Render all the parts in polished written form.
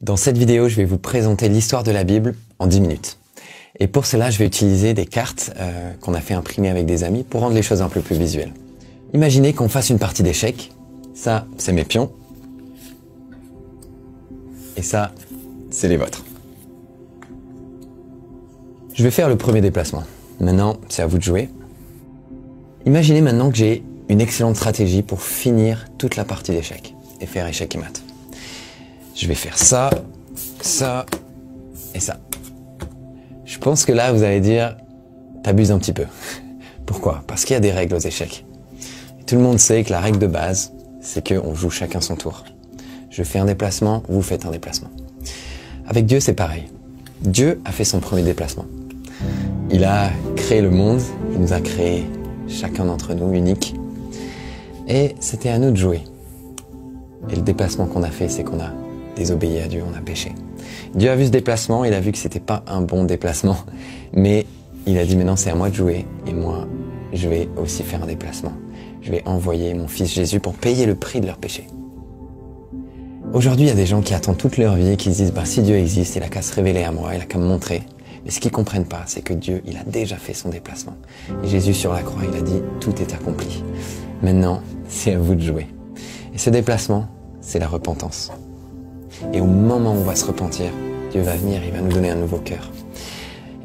Dans cette vidéo, je vais vous présenter l'histoire de la Bible en 10 minutes. Et pour cela, je vais utiliser des cartes qu'on a fait imprimer avec des amis pour rendre les choses un peu plus visuelles. Imaginez qu'on fasse une partie d'échecs. Ça, c'est mes pions. Et ça, c'est les vôtres. Je vais faire le premier déplacement. Maintenant, c'est à vous de jouer. Imaginez maintenant que j'ai une excellente stratégie pour finir toute la partie d'échecs et faire échec et mat. Je vais faire ça, ça et ça. Je pense que là, vous allez dire, t'abuses un petit peu. Pourquoi? Parce qu'il y a des règles aux échecs. Et tout le monde sait que la règle de base, c'est qu'on joue chacun son tour. Je fais un déplacement, vous faites un déplacement. Avec Dieu, c'est pareil. Dieu a fait son premier déplacement. Il a créé le monde, il nous a créé chacun d'entre nous unique. Et c'était à nous de jouer. Et le déplacement qu'on a fait, c'est qu'on a désobéi à Dieu, on a péché. Dieu a vu ce déplacement, il a vu que c'était pas un bon déplacement, mais il a dit maintenant c'est à moi de jouer, et moi je vais aussi faire un déplacement. Je vais envoyer mon fils Jésus pour payer le prix de leur péché. Aujourd'hui, il y a des gens qui attendent toute leur vie et qui se disent si Dieu existe, il a qu'à se révéler à moi, il a qu'à me montrer. Mais ce qu'ils comprennent pas, c'est que Dieu, il a déjà fait son déplacement. Et Jésus sur la croix, il a dit tout est accompli. Maintenant, c'est à vous de jouer. Et ce déplacement, c'est la repentance. Et au moment où on va se repentir, Dieu va venir, il va nous donner un nouveau cœur.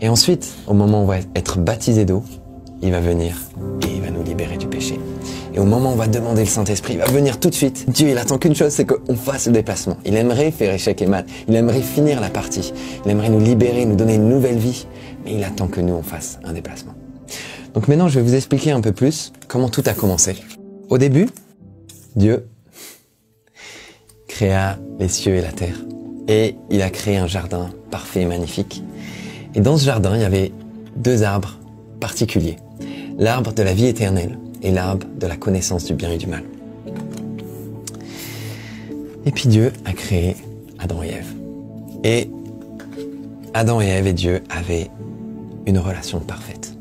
Et ensuite, au moment où on va être baptisé d'eau, il va venir et il va nous libérer du péché. Et au moment où on va demander le Saint-Esprit, il va venir tout de suite. Dieu, il attend qu'une chose, c'est qu'on fasse le déplacement. Il aimerait faire échec et mat. Il aimerait finir la partie. Il aimerait nous libérer, nous donner une nouvelle vie. Mais il attend que nous, on fasse un déplacement. Donc maintenant, je vais vous expliquer un peu plus comment tout a commencé. Au début, Dieu créa les cieux et la terre. Et il a créé un jardin parfait et magnifique. Et dans ce jardin, il y avait deux arbres particuliers. L'arbre de la vie éternelle et l'arbre de la connaissance du bien et du mal. Et puis Dieu a créé Adam et Ève. Et Adam et Ève et Dieu avaient une relation parfaite.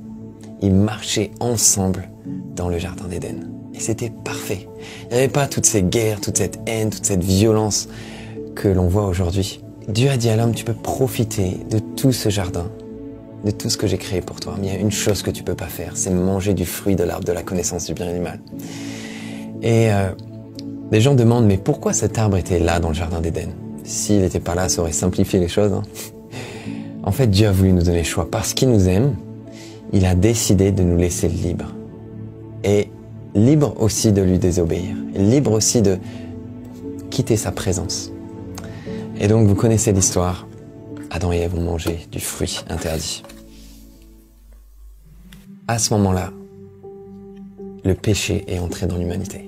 Ils marchaient ensemble dans le jardin d'Éden. Et c'était parfait. Il n'y avait pas toutes ces guerres, toute cette haine, toute cette violence que l'on voit aujourd'hui. Dieu a dit à l'homme, tu peux profiter de tout ce jardin, de tout ce que j'ai créé pour toi. Mais il y a une chose que tu peux pas faire, c'est manger du fruit de l'arbre de la connaissance du bien et du mal. Et les gens demandent, mais pourquoi cet arbre était là dans le jardin d'Éden? S'il n'était pas là, ça aurait simplifié les choses. Hein. En fait, Dieu a voulu nous donner le choix. Parce qu'il nous aime, il a décidé de nous laisser libres. Et libre aussi de lui désobéir. Libre aussi de quitter sa présence. Et donc, vous connaissez l'histoire. Adam et Ève ont mangé du fruit interdit. À ce moment-là, le péché est entré dans l'humanité.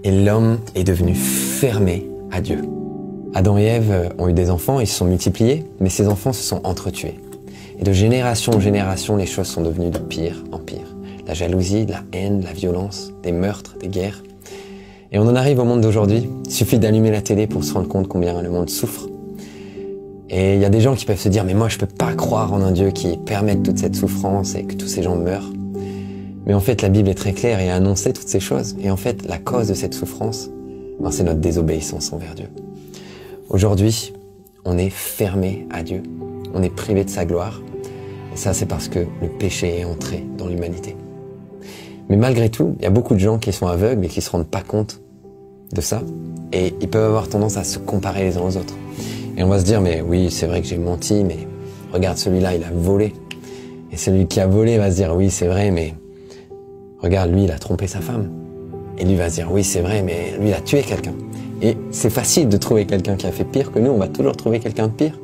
Et l'homme est devenu fermé à Dieu. Adam et Ève ont eu des enfants, ils se sont multipliés, mais ces enfants se sont entretués. Et de génération en génération, les choses sont devenues de pire en pire. La jalousie, la haine, la violence, des meurtres, des guerres. Et on en arrive au monde d'aujourd'hui. Il suffit d'allumer la télé pour se rendre compte combien le monde souffre. Et il y a des gens qui peuvent se dire, mais moi je peux pas croire en un Dieu qui permette toute cette souffrance et que tous ces gens meurent. Mais en fait, la Bible est très claire et a annoncé toutes ces choses. Et en fait, la cause de cette souffrance, c'est notre désobéissance envers Dieu. Aujourd'hui, on est fermé à Dieu. On est privé de sa gloire. Et ça, c'est parce que le péché est entré dans l'humanité. Mais malgré tout, il y a beaucoup de gens qui sont aveugles et qui se rendent pas compte de ça. Et ils peuvent avoir tendance à se comparer les uns aux autres. Et on va se dire, mais oui, c'est vrai que j'ai menti, mais regarde celui-là, il a volé. Et celui qui a volé va se dire, oui, c'est vrai, mais regarde, lui, il a trompé sa femme. Et lui va se dire, oui, c'est vrai, mais lui, il a tué quelqu'un. Et c'est facile de trouver quelqu'un qui a fait pire que nous, on va toujours trouver quelqu'un de pire.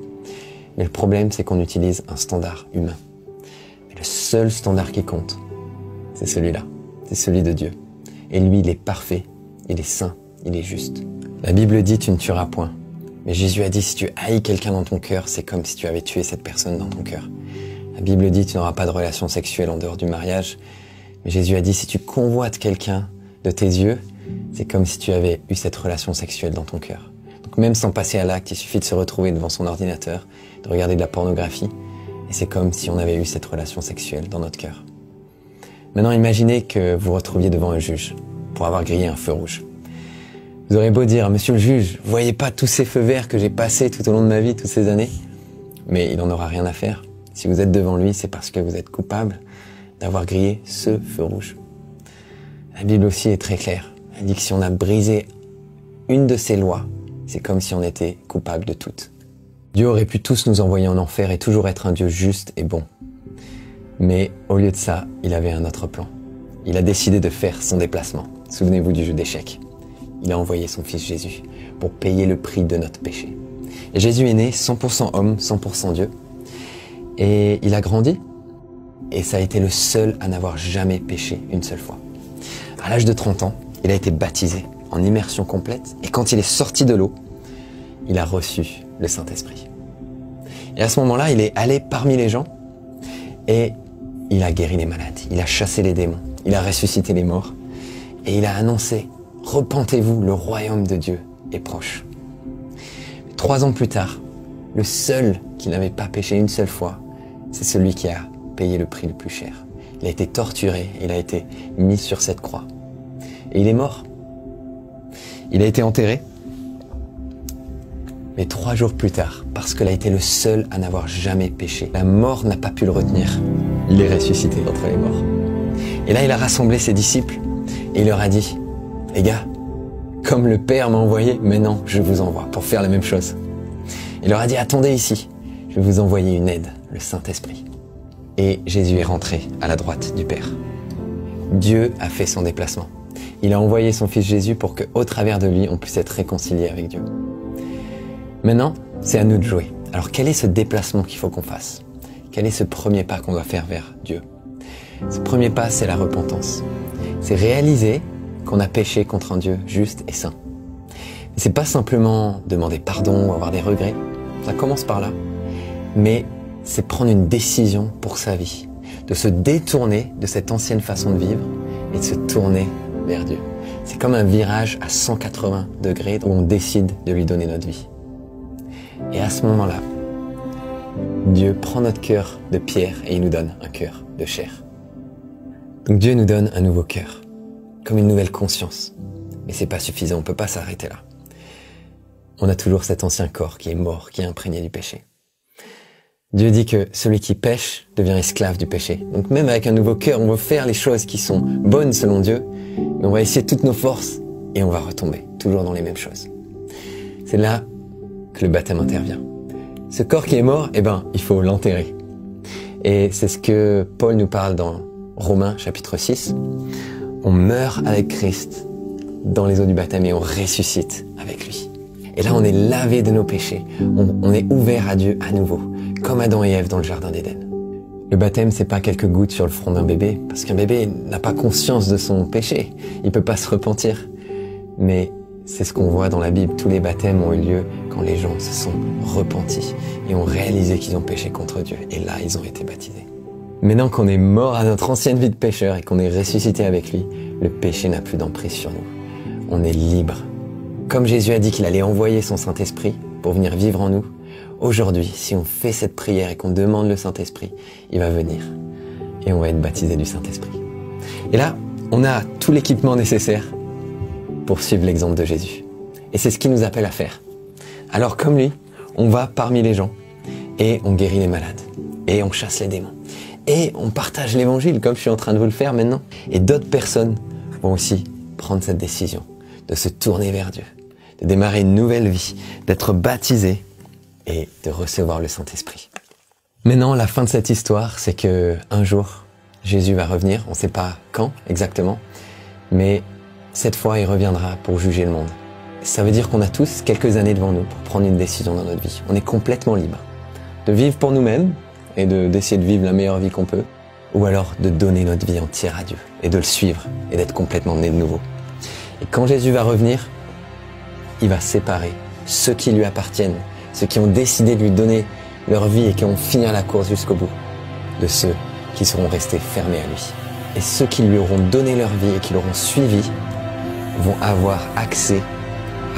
Mais le problème, c'est qu'on utilise un standard humain. Et le seul standard qui compte, c'est celui-là. C'est celui de Dieu. Et lui, il est parfait, il est saint, il est juste. La Bible dit, tu ne tueras point. Mais Jésus a dit, si tu haïs quelqu'un dans ton cœur, c'est comme si tu avais tué cette personne dans ton cœur. La Bible dit, tu n'auras pas de relation sexuelle en dehors du mariage. Mais Jésus a dit, si tu convoites quelqu'un de tes yeux, c'est comme si tu avais eu cette relation sexuelle dans ton cœur. Donc même sans passer à l'acte, il suffit de se retrouver devant son ordinateur, de regarder de la pornographie, et c'est comme si on avait eu cette relation sexuelle dans notre cœur. Maintenant, imaginez que vous vous retrouviez devant un juge pour avoir grillé un feu rouge. Vous aurez beau dire, monsieur le juge, vous voyez pas tous ces feux verts que j'ai passés tout au long de ma vie, toutes ces années? Mais il n'en aura rien à faire. Si vous êtes devant lui, c'est parce que vous êtes coupable d'avoir grillé ce feu rouge. La Bible aussi est très claire. Elle dit que si on a brisé une de ses lois, c'est comme si on était coupable de toutes. Dieu aurait pu tous nous envoyer en enfer et toujours être un Dieu juste et bon. Mais au lieu de ça, il avait un autre plan. Il a décidé de faire son déplacement. Souvenez-vous du jeu d'échecs. Il a envoyé son fils Jésus pour payer le prix de notre péché. Et Jésus est né 100% homme, 100% Dieu. Et il a grandi. Et ça a été le seul à n'avoir jamais péché une seule fois. À l'âge de 30 ans, il a été baptisé en immersion complète. Et quand il est sorti de l'eau, il a reçu le Saint-Esprit. Et à ce moment-là, il est allé parmi les gens et il a guéri les malades. Il a chassé les démons. Il a ressuscité les morts. Et il a annoncé, repentez-vous, le royaume de Dieu est proche. 3 ans plus tard, le seul qui n'avait pas péché une seule fois, c'est celui qui a payé le prix le plus cher. Il a été torturé, il a été mis sur cette croix. Et il est mort. Il a été enterré. Mais 3 jours plus tard, parce qu'il a été le seul à n'avoir jamais péché, la mort n'a pas pu le retenir. Il est ressuscité d'entre les morts. Et là, il a rassemblé ses disciples et il leur a dit, les gars, comme le Père m'a envoyé, maintenant je vous envoie pour faire la même chose. Il leur a dit, attendez ici, je vais vous envoyer une aide, le Saint-Esprit. Et Jésus est rentré à la droite du Père. Dieu a fait son déplacement. Il a envoyé son Fils Jésus pour qu'au travers de lui, on puisse être réconcilié avec Dieu. Maintenant, c'est à nous de jouer. Alors quel est ce déplacement qu'il faut qu'on fasse? Quel est ce premier pas qu'on doit faire vers Dieu? Ce premier pas, c'est la repentance. C'est réaliser qu'on a péché contre un Dieu juste et saint. C'est pas simplement demander pardon ou avoir des regrets. Ça commence par là. Mais c'est prendre une décision pour sa vie. De se détourner de cette ancienne façon de vivre et de se tourner vers Dieu. C'est comme un virage à 180 degrés où on décide de lui donner notre vie. Et à ce moment-là, Dieu prend notre cœur de pierre et il nous donne un cœur de chair. Donc Dieu nous donne un nouveau cœur, comme une nouvelle conscience. Mais c'est pas suffisant, on peut pas s'arrêter là. On a toujours cet ancien corps qui est mort, qui est imprégné du péché. Dieu dit que celui qui pêche devient esclave du péché. Donc même avec un nouveau cœur, on va faire les choses qui sont bonnes selon Dieu, mais on va essayer toutes nos forces et on va retomber, toujours dans les mêmes choses. C'est là que le baptême intervient. Ce corps qui est mort, il faut l'enterrer. Et c'est ce que Paul nous parle dans Romains chapitre 6. On meurt avec Christ dans les eaux du baptême et on ressuscite avec lui. Et là, on est lavé de nos péchés. On est ouvert à Dieu à nouveau, comme Adam et Ève dans le jardin d'Éden. Le baptême, c'est pas quelques gouttes sur le front d'un bébé, parce qu'un bébé n'a pas conscience de son péché. Il peut pas se repentir. Mais c'est ce qu'on voit dans la Bible. Tous les baptêmes ont eu lieu quand les gens se sont repentis et ont réalisé qu'ils ont péché contre Dieu. Et là, ils ont été baptisés. Maintenant qu'on est mort à notre ancienne vie de pécheur et qu'on est ressuscité avec lui, le péché n'a plus d'emprise sur nous. On est libre. Comme Jésus a dit qu'il allait envoyer son Saint-Esprit pour venir vivre en nous, aujourd'hui, si on fait cette prière et qu'on demande le Saint-Esprit, il va venir et on va être baptisé du Saint-Esprit. Et là, on a tout l'équipement nécessaire pour suivre l'exemple de Jésus. Et c'est ce qu'il nous appelle à faire. Alors comme lui, on va parmi les gens et on guérit les malades et on chasse les démons. Et on partage l'évangile comme je suis en train de vous le faire maintenant. Et d'autres personnes vont aussi prendre cette décision de se tourner vers Dieu, de démarrer une nouvelle vie, d'être baptisé et de recevoir le Saint-Esprit. Maintenant, la fin de cette histoire, c'est que un jour, Jésus va revenir. On ne sait pas quand exactement, mais cette fois, il reviendra pour juger le monde. Ça veut dire qu'on a tous quelques années devant nous pour prendre une décision dans notre vie. On est complètement libre de vivre pour nous-mêmes et d'essayer de vivre la meilleure vie qu'on peut, ou alors de donner notre vie entière à Dieu et de le suivre et d'être complètement né de nouveau. Et quand Jésus va revenir, il va séparer ceux qui lui appartiennent, ceux qui ont décidé de lui donner leur vie et qui ont fini la course jusqu'au bout, de ceux qui seront restés fermés à lui. Et ceux qui lui auront donné leur vie et qui l'auront suivi vont avoir accès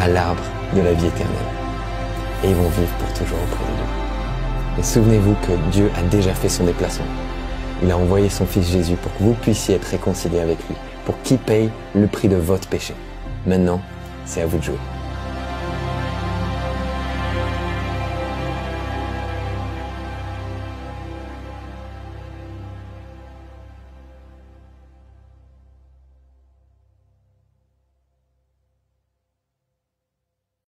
à l'arbre de la vie éternelle. Et ils vont vivre pour toujours auprès de Dieu. Et souvenez-vous que Dieu a déjà fait son déplacement. Il a envoyé son Fils Jésus pour que vous puissiez être réconciliés avec lui, pour qu'il paye le prix de votre péché. Maintenant, C'est à vous de jouer.